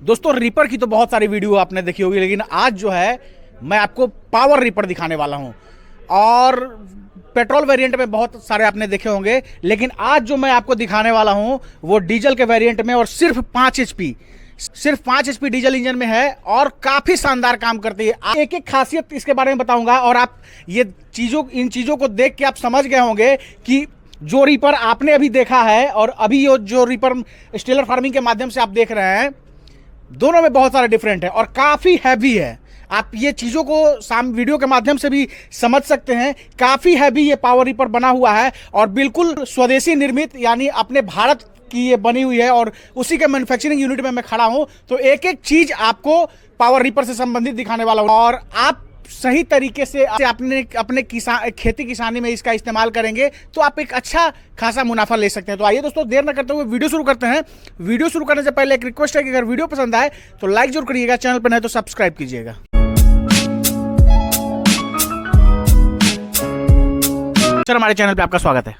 दोस्तों रीपर की तो बहुत सारी वीडियो आपने देखी होगी, लेकिन आज जो है मैं आपको पावर रीपर दिखाने वाला हूं। और पेट्रोल वेरिएंट में बहुत सारे आपने देखे होंगे, लेकिन आज जो मैं आपको दिखाने वाला हूं वो डीजल के वेरिएंट में और सिर्फ 5 एचपी डीजल इंजन में है और काफी शानदार काम करती है। एक एक खासियत इसके बारे में बताऊंगा और आप ये इन चीजों को देख के आप समझ गए होंगे कि जो रीपर आपने अभी देखा है और अभी जो रीपर स्टेलर फार्मिंग के माध्यम से आप देख रहे हैं, दोनों में बहुत सारा डिफरेंट है और काफी हैवी है। आप ये चीज़ों को वीडियो के माध्यम से भी समझ सकते हैं। काफ़ी हैवी ये पावर रीपर बना हुआ है और बिल्कुल स्वदेशी निर्मित, यानी अपने भारत की ये बनी हुई है और उसी के मैन्युफैक्चरिंग यूनिट में मैं खड़ा हूं। तो एक एक चीज़ आपको पावर रीपर से संबंधित दिखाने वाला हूं और आप सही तरीके से अपने खेती किसानी में इसका इस्तेमाल करेंगे तो आप एक अच्छा खासा मुनाफा ले सकते हैं। तो आइए दोस्तों, देर न करते हुए वीडियो शुरू करते हैं। वीडियो शुरू करने से पहले एक रिक्वेस्ट है कि अगर वीडियो पसंद आए तो लाइक जरूर करिएगा, चैनल पर नए तो सब्सक्राइब कीजिएगा। सर, हमारे चैनल पे आपका स्वागत है।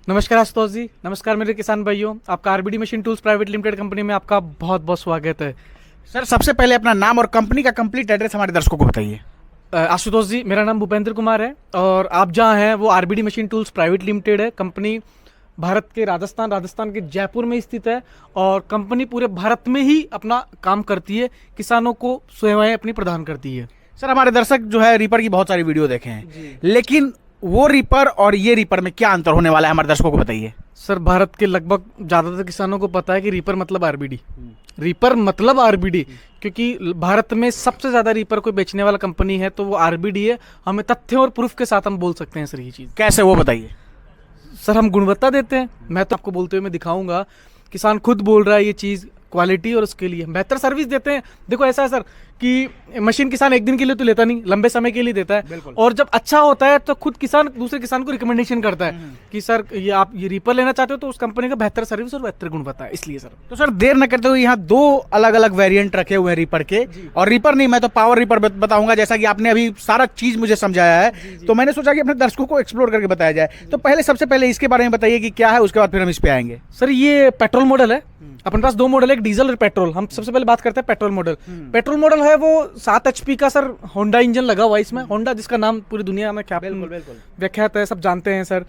नमस्कार आशुतोष जी, नमस्कार मेरे किसान भाइयों। आपका RBD machine tools private limited company में आपका बहुत बहुत स्वागत है। सर, सबसे पहले अपना नाम और कंपनी का कंप्लीट एड्रेस हमारे दर्शकों को बताइए। आशुतोष जी, मेरा नाम भूपेंद्र कुमार है और आप जहाँ हैं वो RBD machine tools private limited है। कंपनी भारत के राजस्थान के जयपुर में स्थित है और कंपनी पूरे भारत में ही अपना काम करती है, किसानों को सेवाएं अपनी प्रदान करती है। सर, हमारे दर्शक जो है रीपर की बहुत सारी वीडियो देखे हैं, लेकिन वो रीपर और ये रीपर में क्या अंतर होने वाला है हमारे दर्शकों को बताइए। सर, भारत के लगभग ज़्यादातर किसानों को पता है कि रीपर मतलब आरबीडी, रीपर मतलब आरबीडी, क्योंकि भारत में सबसे ज़्यादा रीपर कोई बेचने वाला कंपनी है तो वो आरबीडी है। हमें तथ्य और प्रूफ के साथ हम बोल सकते हैं सर। ये चीज़ कैसे, वो बताइए। सर, हम गुणवत्ता देते हैं। मैं तो आपको बोलते हुए मैं दिखाऊंगा, किसान खुद बोल रहा है ये चीज़ क्वालिटी और उसके लिए बेहतर सर्विस देते हैं। देखो ऐसा है सर कि मशीन किसान एक दिन के लिए तो लेता नहीं, लंबे समय के लिए देता है और जब अच्छा होता है तो खुद किसान दूसरे किसान को रिकमेंडेशन करता है कि सर ये आप ये रीपर लेना चाहते हो तो उस कंपनी का बेहतर सर्विस और बेहतर गुणवत्ता है, इसलिए सर। तो सर, देर न करते हुए यहाँ 2 अलग अलग वेरिएंट रखे हुए हैं रीपर के, और रीपर नहीं, मैं तो पावर रीपर बताऊंगा। जैसा कि आपने अभी सारा चीज मुझे समझाया है तो मैंने सोचा कि अपने दर्शकों को एक्सप्लोर करके बताया जाए। तो पहले सबसे पहले इसके बारे में बताइए कि क्या है, उसके बाद फिर हम इस पे आएंगे। सर, ये पेट्रोल मॉडल है। अपने पास 2 मॉडल है, एक डीजल और पेट्रोल। हम सबसे पहले बात करते हैं पेट्रोल मॉडल। पेट्रोल मॉडल है वो 7 HP का सर होंडा इंजन लगा हुआ है इसमें। होंडा जिसका नाम पूरी दुनिया में क्या व्याख्यात है, सब जानते हैं सर।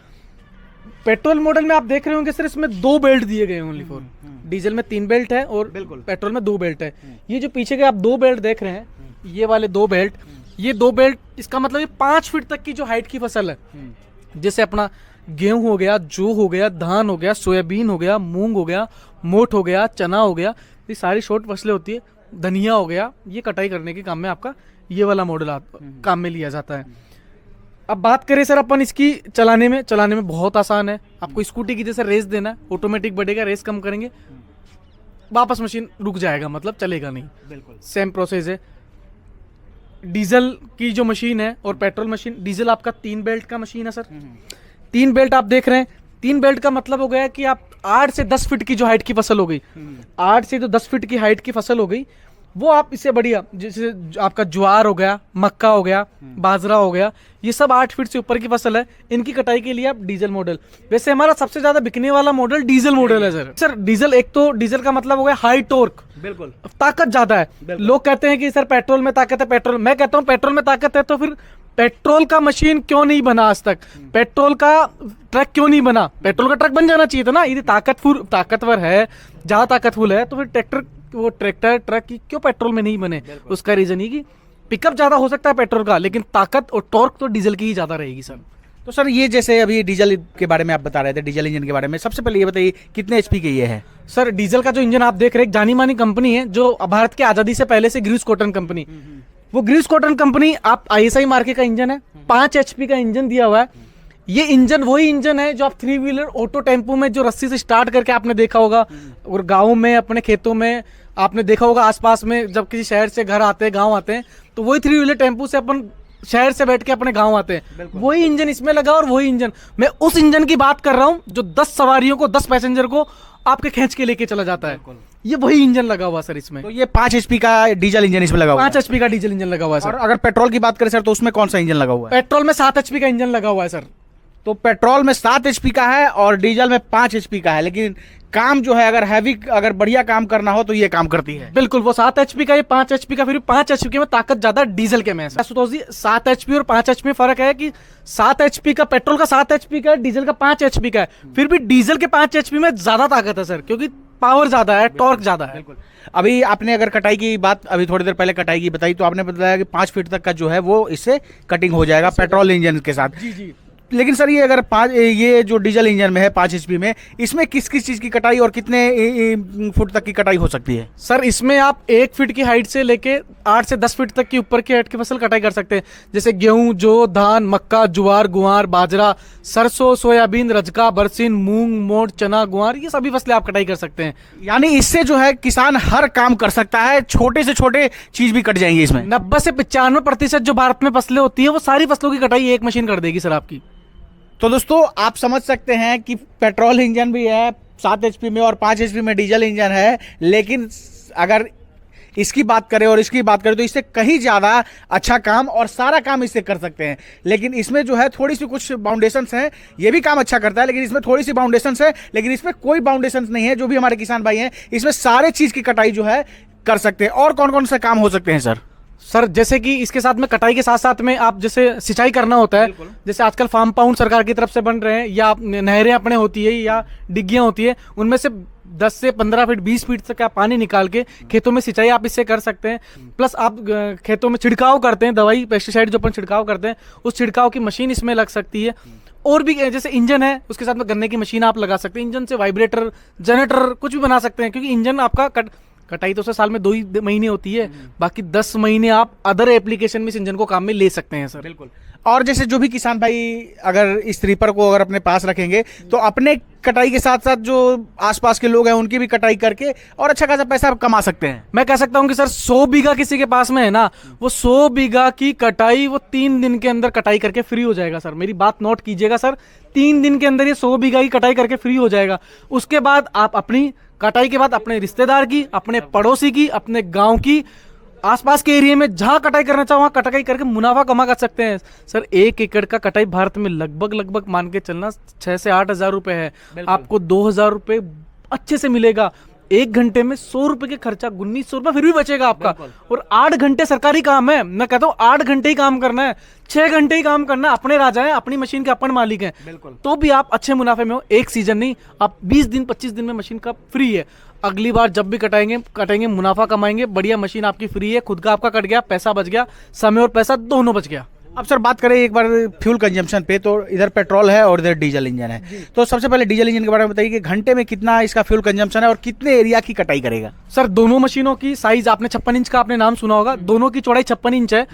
पेट्रोल मॉडल में आप देख रहे होंगे सर, इसमें 2 बेल्ट दिए गए ओनली फॉर। डीजल में 3 बेल्ट है और पेट्रोल में 2 बेल्ट है। ये जो पीछे के आप 2 बेल्ट देख रहे हैं, ये वाले 2 बेल्ट, ये 2 बेल्ट, इसका मतलब ये 5 फीट तक की जो हाइट की फसल है, जैसे अपना गेहूं हो गया, जौ हो गया, धान हो गया, सोयाबीन हो गया, मूंग हो गया, मोठ हो गया, चना हो गया, ये सारी शॉर्ट फसलें होती है, धनिया हो गया, ये कटाई करने के काम में आपका ये वाला मॉडल काम में लिया जाता है। अब बात करें सर अपन इसकी चलाने में बहुत आसान है। आपको स्कूटी की जैसे रेस देना है, ऑटोमेटिक बढ़ेगा, रेस कम करेंगे वापस मशीन रुक जाएगा, मतलब चलेगा नहीं। बिल्कुल सेम प्रोसेस है। डीजल की जो मशीन है और पेट्रोल मशीन, डीजल आपका 3 बेल्ट का मशीन है सर। 3 बेल्ट आप देख रहे हैं, 3 बेल्ट का मतलब हो गया कि आप 8 से 10 फीट की जो हाइट की फसल हो गई, 8 से तो 10 फीट की हाइट की फसल हो गई, वो आप इससे बढ़िया, जैसे आपका ज्वार हो गया, मक्का हो गया, बाजरा हो गया, ये सब 8 फीट से ऊपर की फसल है। इनकी कटाई के लिए आप डीजल मॉडल, वैसे हमारा सबसे ज्यादा बिकने वाला मॉडल डीजल मॉडल है सर। सर, डीजल, एक तो डीजल का मतलब हो गया हाई टॉर्क, बिल्कुल ताकत ज्यादा है। लोग कहते हैं कि सर पेट्रोल में ताकत है, पेट्रोल, मैं कहता हूँ पेट्रोल में ताकत है तो फिर पेट्रोल का मशीन क्यों नहीं बना आज तक? पेट्रोल का ट्रक क्यों नहीं बना? पेट्रोल का ट्रक बन जाना चाहिए था ना। यदि ताकतवर है, ज्यादा ताकतफुल है, तो फिर ट्रैक्टर ट्रक की क्यों पेट्रोल में नहीं बने? उसका रीजन ये कि पिकअप ज्यादा हो सकता है पेट्रोल का, लेकिन ताकत और टॉर्क तो डीजल की ही ज्यादा रहेगी सर। तो सर, ये जैसे अभी डीजल के बारे में आप बता रहे थे, डीजल इंजन के बारे में, सबसे पहले ये बताइए कितने HP के ये है? सर, डीजल का जो इंजन आप देख रहे हैं, एक जानी मानी कंपनी है जो भारत की आजादी से पहले से ग्रीव्स कॉटन कंपनी, वो ग्रीव्स कॉटन कंपनी, आप ISI मार्के का इंजन है, 5 HP का इंजन दिया हुआ है। ये इंजन वही इंजन है जो आप 3 व्हीलर ऑटो टेम्पो में जो रस्सी से स्टार्ट करके आपने देखा होगा, और गाँव में अपने खेतों में आपने देखा होगा, आसपास में जब किसी शहर से घर आते हैं, गाँव आते हैं, तो वही 3 व्हीलर टेम्पो से अपन शहर से बैठ के अपने गाँव आते हैं, वही इंजन इसमें लगा। और वही इंजन, मैं उस इंजन की बात कर रहा हूँ जो 10 सवारियों को, 10 पैसेंजर को आपके खींच के लेके चला जाता है। ये वही इंजन लगा हुआ सर इसमें। तो ये 5 HP का डीजल इंजन इसमें लगा हुआ है। 5 HP का डीजल इंजन लगा हुआ है सर। और अगर पेट्रोल की बात करें सर, तो उसमें कौन सा इंजन लगा हुआ है? पेट्रोल में 7 HP का इंजन लगा हुआ है सर। तो पेट्रोल में 7 HP का है और डीजल में 5 HP का है, लेकिन काम जो है अगर हैवी, अगर बढ़िया काम करना हो तो ये काम करती है। बिल्कुल, वो 7 HP का, ये 5 HP का, फिर 5 HP में ताकत ज्यादा डीजल के में है। आशुतोष जी, 7 HP और 5 HP में फर्क है कि 7 HP का, पेट्रोल का 7 HP का है, डीजल का 5 HP का है। फिर भी डीजल के 5 HP में ज्यादा ताकत है सर, क्योंकि पावर ज्यादा है, टॉर्क ज्यादा है। बिल्कुल। अभी आपने अगर कटाई की बात, अभी थोड़ी देर पहले कटाई की बताई, तो आपने बताया कि 5 फीट तक का जो है वो इससे कटिंग हो जाएगा पेट्रोल इंजन के साथ। जी जी। लेकिन सर ये अगर ये जो डीजल इंजन में है 5 HP में, इसमें किस किस चीज़ की कटाई और कितने फुट तक की कटाई हो सकती है? सर इसमें आप 1 फीट की हाइट से लेके 8 से 10 फीट तक की ऊपर की हाइट की फसल कटाई कर सकते हैं। जैसे गेहूं, जौ, धान, मक्का, ज्वार, गुआर, बाजरा, सरसों, सोयाबीन, रजका, बरसीन, मूंग, मोट, चना, गुआर, ये सभी फसलें आप कटाई कर सकते हैं। यानी इससे जो है किसान हर काम कर सकता है, छोटे से छोटे चीज़ भी कट जाएंगे इसमें। 90 से 95% जो भारत में फसलें होती है वो सारी फसलों की कटाई एक मशीन कर देगी सर आपकी। तो दोस्तों आप समझ सकते हैं कि पेट्रोल इंजन भी है 7 HP में और 5 HP में डीजल इंजन है, लेकिन अगर इसकी बात करें और इसकी बात करें तो इससे कहीं ज़्यादा अच्छा काम और सारा काम इससे कर सकते हैं। लेकिन इसमें जो है थोड़ी सी कुछ बाउंडेशंस हैं, ये भी काम अच्छा करता है लेकिन इसमें थोड़ी सी बाउंडेशंस है, लेकिन इसमें कोई बाउंडेशंस नहीं है। जो भी हमारे किसान भाई हैं इसमें सारे चीज़ की कटाई जो है कर सकते हैं। और कौन कौन से काम हो सकते हैं सर? सर जैसे कि इसके साथ में कटाई के साथ साथ में आप जैसे सिंचाई करना होता है, जैसे आजकल फार्म पाउंड सरकार की तरफ से बन रहे हैं, या नहरें अपने होती है या डिग्गियां होती है, उनमें से 10 से 15 फीट 20 फीट तक आप पानी निकाल के खेतों में सिंचाई आप इससे कर सकते हैं। प्लस आप खेतों में छिड़काव करते हैं, दवाई पेस्टिसाइड जो अपन छिड़काव करते हैं, उस छिड़काव की मशीन इसमें लग सकती है। और भी जैसे इंजन है उसके साथ में गन्ने की मशीन आप लगा सकते हैं। इंजन से वाइब्रेटर, जनरेटर कुछ भी बना सकते हैं, क्योंकि इंजन आपका कटाई तो सर साल में 2 ही महीने होती है, बाकी 10 महीने आप अदर एप्लीकेशन में इस इंजन को काम में ले सकते हैं सर। बिल्कुल। और जैसे जो भी किसान भाई अगर इस रीपर को अगर अपने पास रखेंगे तो अपने कटाई के साथ साथ जो आसपास के लोग हैं उनकी भी कटाई करके और अच्छा खासा पैसा कमा सकते हैं। मैं कह सकता हूं कि सर 100 बीघा किसी के पास में है ना, वो 100 बीघा की कटाई वो 3 दिन के अंदर कटाई करके फ्री हो जाएगा सर। मेरी बात नोट कीजिएगा सर, 3 दिन के अंदर ये 100 बीघा की कटाई करके फ्री हो जाएगा। उसके बाद आप अपनी कटाई के बाद अपने रिश्तेदार की, अपने पड़ोसी की, अपने गांव की, आसपास के एरिया में जहां कटाई करना चाहो वहां कटाई करके मुनाफा कमा कर सकते हैं सर। 1 एकड़ का कटाई भारत में लगभग मान के चलना 6 से 8 हजार रुपए है। आपको 2000 रुपए अच्छे से मिलेगा। 1 घंटे में 100 रुपए के खर्चा 1900 रुपए फिर भी बचेगा आपका। और 8 घंटे सरकारी काम है, मैं कहता हूँ 8 घंटे ही काम करना है, 6 घंटे ही काम करना है। अपने राजा हैं, अपनी मशीन के अपन मालिक हैं, तो भी आप अच्छे मुनाफे में हो। एक सीजन नहीं, आप 20 दिन 25 दिन में मशीन का फ्री है। अगली बार जब भी कटाएंगे मुनाफा कमाएंगे, बढ़िया मशीन आपकी फ्री है, खुद का आपका कट गया, पैसा बच गया, समय और पैसा दोनों बच गया। अब सर बात करें एक बार फ्यूल कंजम्पशन पे, तो इधर पेट्रोल है और इधर डीजल इंजन है, तो सबसे पहले डीजल इंजन के बारे में बताइए कि घंटे में कितना इसका फ्यूल कंजम्पशन है और कितने एरिया की कटाई करेगा? सर दोनों मशीनों की साइज आपने 56 इंच का आपने नाम सुना होगा, दोनों की चौड़ाई 56 इंच है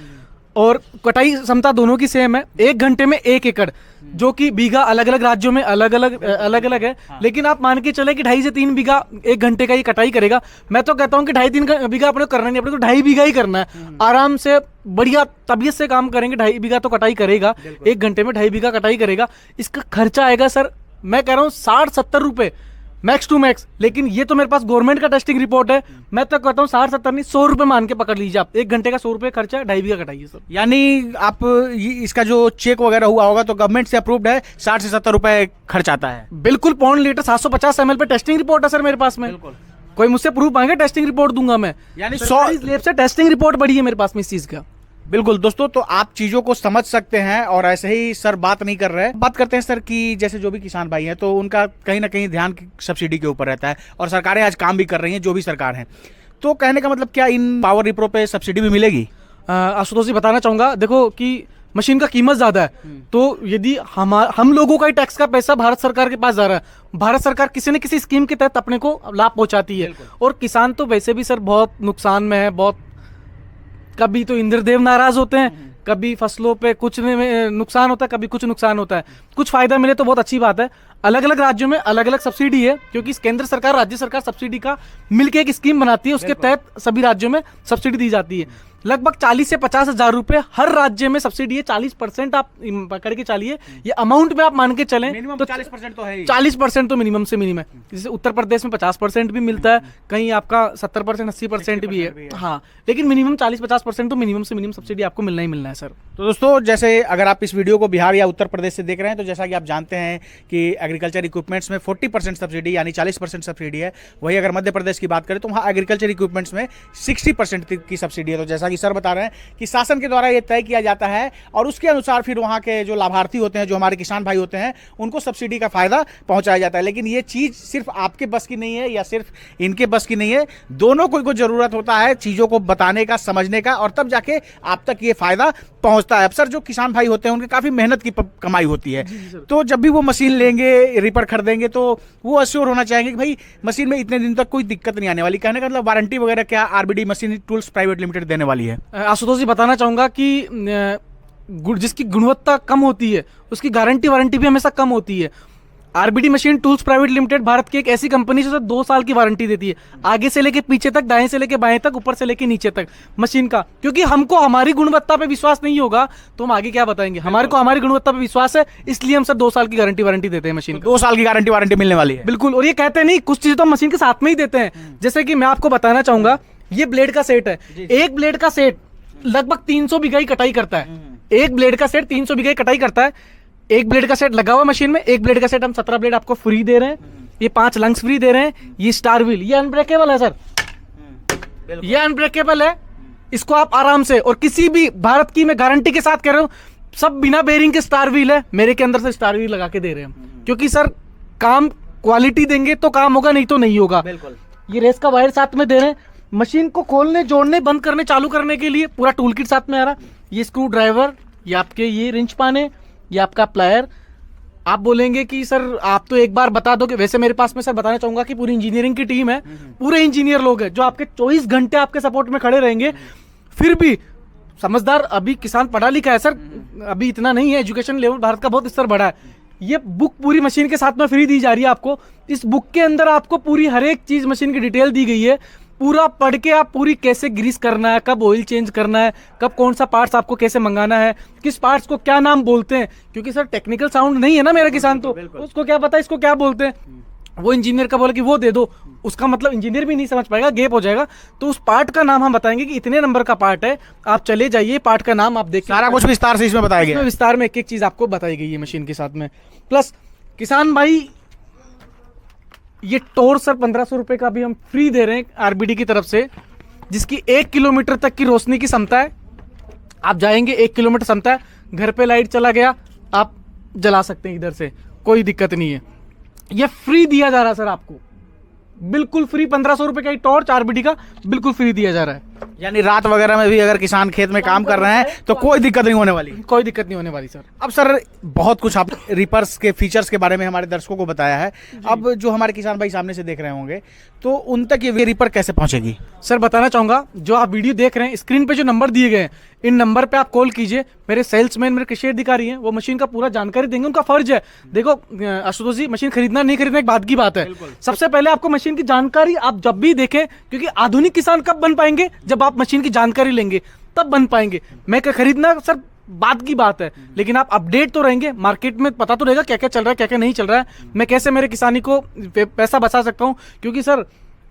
और कटाई क्षमता दोनों की सेम है। 1 घंटे में 1 एकड़, जो कि बीघा अलग अलग राज्यों में अलग अलग है, लेकिन आप मान के चले कि 2.5 से 3 बीघा 1 घंटे का ये कटाई करेगा। मैं तो कहता हूँ कि 2.5-3 बीघा अपने को करना नहीं, अपने को 2.5 बीघा ही करना है। आराम से बढ़िया तबीयत से काम करेंगे, 2.5 बीघा तो कटाई करेगा, 1 घंटे में 2.5 बीघा कटाई करेगा। इसका खर्चा आएगा सर, मैं कह रहा हूँ 60-70 रुपए मैक्स टू मैक्स। लेकिन ये तो मेरे पास गवर्नमेंट का टेस्टिंग रिपोर्ट है, मैं तो कहता हूँ 60-70 नहीं 100 रुपए मान के पकड़ लीजिए आप। 1 घंटे का 100 रुपए खर्चा, 2.5 बीघा कटाइए सर। यानी आप इसका जो चेक वगैरह हुआ होगा तो गवर्नमेंट से अप्रूव्ड है, 60 से 70 रुपए खर्च आता है। बिल्कुल, पौंड लीटर 750 ml पे टेस्टिंग रिपोर्ट है सर मेरे पास में। कोई मुझसे प्रूफ मांगे टेस्टिंग रिपोर्ट दूंगा मैं, यानी 100 लेब से टेस्टिंग रिपोर्ट बड़ी है मेरे पास में इस चीज का। बिल्कुल दोस्तों, तो आप चीज़ों को समझ सकते हैं और ऐसे ही सर बात नहीं कर रहे हैं। बात करते हैं सर कि जैसे जो भी किसान भाई हैं तो उनका कहीं ना कहीं ध्यान सब्सिडी के ऊपर रहता है और सरकारें आज काम भी कर रही हैं, जो भी सरकार हैं। तो कहने का मतलब क्या इन पावर रिप्रो पे सब्सिडी भी मिलेगी? आशुतोष जी बताना चाहूंगा, देखो कि मशीन का कीमत ज्यादा है, तो यदि हम लोगों का ही टैक्स का पैसा भारत सरकार के पास जा रहा है, भारत सरकार किसी न किसी स्कीम के तहत अपने को लाभ पहुंचाती है। और किसान तो वैसे भी सर बहुत नुकसान में है, बहुत कभी तो इंद्रदेव नाराज होते हैं, कभी फसलों पे कुछ नुकसान होता है, कभी कुछ नुकसान होता है। कुछ फायदा मिले तो बहुत अच्छी बात है। अलग अलग राज्यों में अलग अलग सब्सिडी है, क्योंकि केंद्र सरकार राज्य सरकार सब्सिडी का मिलकर एक स्कीम बनाती है, उसके तहत सभी राज्यों में सब्सिडी दी जाती है। लगभग 40 से 50 हजार रुपए हर राज्य में सब्सिडी है। 40% आप पकड़ के चलिए, ये अमाउंट में आप मान के चलें मिनिमम तो 40% तो है ही। 40% तो मिनिमम से मिनिमम है। जैसे उत्तर प्रदेश में 50% भी मिलता है, कहीं आपका 70% 80% भी है। हाँ, लेकिन मिनिमम 40-50% तो मिनिमम से मिनिमम सब्सिडी आपको मिलना ही मिलना है सर। तो दोस्तों, जैसे अगर आप इस वीडियो को बिहार या उत्तर प्रदेश से देख रहे हैं, तो जैसा कि आप जानते हैं कि एग्रीकल्चर इक्विपमेंट्स में 40% सब्सिडी यानी 40% सब्सिडी है। वही अगर मध्य प्रदेश की बात करें तो वहाँ एग्रीकल्चर इक्विपमेंट्स में 60% की सब्सिडी है। तो जैसा कि सर बता रहे हैं कि शासन के द्वारा ये तय किया जाता है और उसके अनुसार फिर वहाँ के जो लाभार्थी होते हैं, जो हमारे किसान भाई होते हैं, उनको सब्सिडी का फायदा पहुँचाया जाता है। लेकिन ये चीज़ सिर्फ आपके बस की नहीं है या सिर्फ इनके बस की नहीं है, दोनों को ज़रूरत होता है चीज़ों को बताने का, समझने का, और तब जाके आप तक ये फायदा पहुंचता है। अक्सर जो किसान भाई होते हैं उनकी काफ़ी मेहनत की कमाई होती है, तो जब भी वो मशीन लेंगे, रिपर खरीदेंगे, तो वो अश्योर होना चाहेंगे कि भाई मशीन में इतने दिन तक कोई दिक्कत नहीं आने वाली। कहने का मतलब वारंटी वगैरह क्या RBD machine tools private limited देने वाली है? आशुतोष जी बताना चाहूँगा कि जिसकी गुणवत्ता कम होती है उसकी वारंटी भी हमेशा कम होती है। RBD machine tools private limited Bharat की एक ऐसी कंपनी है जो 2 साल की वारंटी देती है, आगे से लेके पीछे तक, दाएं से लेके बाएं तक, ऊपर से लेके नीचे तक मशीन का। क्योंकि हमको हमारी गुणवत्ता पे विश्वास नहीं होगा तो हम आगे क्या बताएंगे। हमारे को हमारी गुणवत्ता पे विश्वास है, इसलिए हम सर 2 साल की वारंटी देते हैं मशीन। 2 साल की वारंटी मिलने वाली है, बिल्कुल। और ये कहते नहीं, कुछ चीजें तो हम मशीन के साथ में ही देते हैं। जैसे कि मैं आपको बताना चाहूंगा, ये ब्लेड का सेट है, एक ब्लेड का सेट लगभग 300 बीघा की कटाई करता है। एक ब्लेड का सेट 300 बीघा की कटाई करता है। एक ब्लेड का सेट लगा हुआ मशीन में, एक ब्लेड का सेट हम 17 ब्लेड आपको फ्री दे रहे हैं। ये 5 लंग्स फ्री दे रहे हैं। ये स्टार व्हील, ये अनब्रेकेबल है सर, ये अनब्रेकेबल है। इसको आप आराम से, और किसी भी भारत की मैं गारंटी के साथ कह रहा हूं, सब बिना बेरिंग के स्टार व्हील है, मेरे के अंदर से स्टार व्हील लगा के दे रहे हैं। क्योंकि सर काम क्वालिटी देंगे तो काम होगा, नहीं तो नहीं होगा। ये रेस का वायर साथ में दे रहे हैं। मशीन को खोलने, जोड़ने, बंद करने, चालू करने के लिए पूरा टूल किट साथ में आ रहा है। ये स्क्रू ड्राइवर, ये आपके ये रिंच पाने, ये आपका प्लायर। आप बोलेंगे कि सर आप तो एक बार बता दो कि, वैसे मेरे पास में सर बताना चाहूंगा कि पूरी इंजीनियरिंग की टीम है, पूरे इंजीनियर लोग हैं जो आपके 24 घंटे आपके सपोर्ट में खड़े रहेंगे। फिर भी समझदार, अभी किसान पढ़ा लिखा है सर, अभी इतना नहीं है, एजुकेशन लेवल भारत का बहुत स्तर बढ़ा है। ये बुक पूरी मशीन के साथ में फ्री दी जा रही है आपको। इस बुक के अंदर आपको पूरी हर एक चीज मशीन की डिटेल दी गई है। पूरा पढ़ के आप पूरी कैसे ग्रीस करना है, कब ऑयल चेंज करना है, कब कौन सा पार्ट्स आपको कैसे मंगाना है, किस पार्ट्स को क्या नाम बोलते हैं। क्योंकि सर टेक्निकल साउंड नहीं है ना मेरा किसान, तो उसको क्या पता इसको क्या बोलते हैं। वो इंजीनियर का बोला कि वो दे दो, उसका मतलब इंजीनियर भी नहीं समझ पाएगा, गैप हो जाएगा। तो उस पार्ट का नाम हम बताएंगे कि इतने नंबर का पार्ट है, आप चले जाइए, पार्ट का नाम आप देखिए, सारा कुछ विस्तार से इसमें बताया गया है। विस्तार में एक एक चीज आपको बताई गई है मशीन के साथ में। प्लस किसान भाई, ये टोर सर 1500 रुपए का भी हम फ्री दे रहे हैं आरबीडी की तरफ से, जिसकी 1 किलोमीटर तक की रोशनी की क्षमता है। आप जाएंगे 1 किलोमीटर क्षमता है, घर पे लाइट चला गया आप जला सकते हैं इधर से, कोई दिक्कत नहीं है। ये फ्री दिया जा रहा है सर आपको, बिल्कुल फ्री। 1500 रुपए का टॉर्च आरबीडी का बिल्कुल फ्री दिया जा रहा है। यानी रात वगैरह में भी अगर किसान खेत में काम कर रहे हैं तो कोई दिक्कत नहीं होने वाली, कोई दिक्कत नहीं होने वाली सर। अब सर बहुत कुछ आप रिपर्स के फीचर्स के बारे में हमारे दर्शकों को बताया है। अब जो हमारे किसान भाई सामने से देख रहे होंगे तो उन तक ये रिपर कैसे पहुंचेगी? सर बताना चाहूंगा, जो आप वीडियो देख रहे हैं स्क्रीन पे जो नंबर दिए गए हैं, इन नंबर पे आप कॉल कीजिए। मेरे सेल्समैन, मेरे कृषि अधिकारी हैं, वो मशीन का पूरा जानकारी देंगे। उनका फर्ज है। देखो आशुतोष जी, मशीन खरीदना नहीं खरीदना एक बात की बात है। सबसे पहले आपको मशीन की जानकारी आप जब भी देखें, क्योंकि आधुनिक किसान कब बन पाएंगे, जब आप मशीन की जानकारी लेंगे तब बन पाएंगे। मैं खरीदना सर बात की बात है, लेकिन आप अपडेट तो रहेंगे, मार्केट में पता तो रहेगा क्या क्या चल रहा है, क्या क्या नहीं चल रहा है। मैं कैसे मेरे किसानी को पैसा बचा सकता हूँ, क्योंकि सर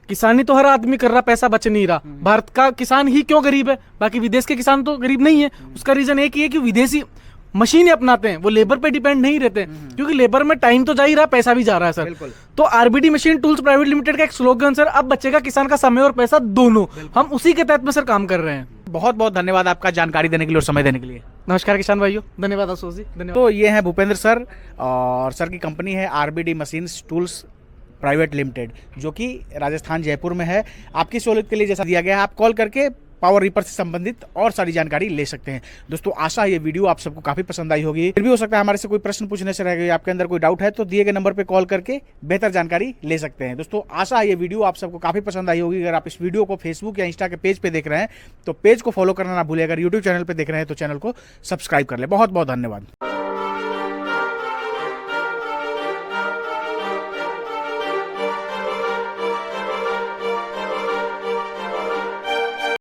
किसानी तो हर आदमी कर रहा, पैसा बच नहीं रहा। भारत का किसान ही क्यों गरीब है, बाकी विदेश के किसान तो गरीब नहीं है। उसका रीजन एक ही है कि विदेशी मशीनें अपनाते हैं, वो लेबर पे डिपेंड नहीं रहते, क्योंकि लेबर में टाइम तो जा ही रहा, पैसा भी जा रहा है सर। तो RBD machine tools private limited का एक स्लोगन सर, अब बचेगा किसान का समय और पैसा दोनों, हम उसी के तहत में सर काम कर रहे हैं। बहुत बहुत धन्यवाद आपका जानकारी देने के लिए और समय देने के लिए। नमस्कार किसान भाइयों, धन्यवाद आशुतोष जी, धन्यवाद। तो ये हैं भूपेंद्र सर, और सर की कंपनी है RBD machine tools private limited, जो कि राजस्थान जयपुर में है। आपकी सहूलियत के लिए जैसा दिया गया है, आप कॉल करके पावर रिपर से संबंधित और सारी जानकारी ले सकते हैं। दोस्तों आशा है ये वीडियो आप सबको काफ़ी पसंद आई होगी। फिर भी हो सकता है हमारे से कोई प्रश्न पूछने से रह गए, आपके अंदर कोई डाउट है तो दिए गए नंबर पे कॉल करके बेहतर जानकारी ले सकते हैं। दोस्तों आशा है ये वीडियो आप सबको काफ़ी पसंद आई होगी। अगर आप इस वीडियो को फेसबुक या इंस्टा के पेज पे देख रहे हैं तो पेज को फॉलो करना ना भूलें। अगर यूट्यूब चैनल पर देख रहे हैं तो चैनल को सब्सक्राइब कर ले। बहुत बहुत धन्यवाद।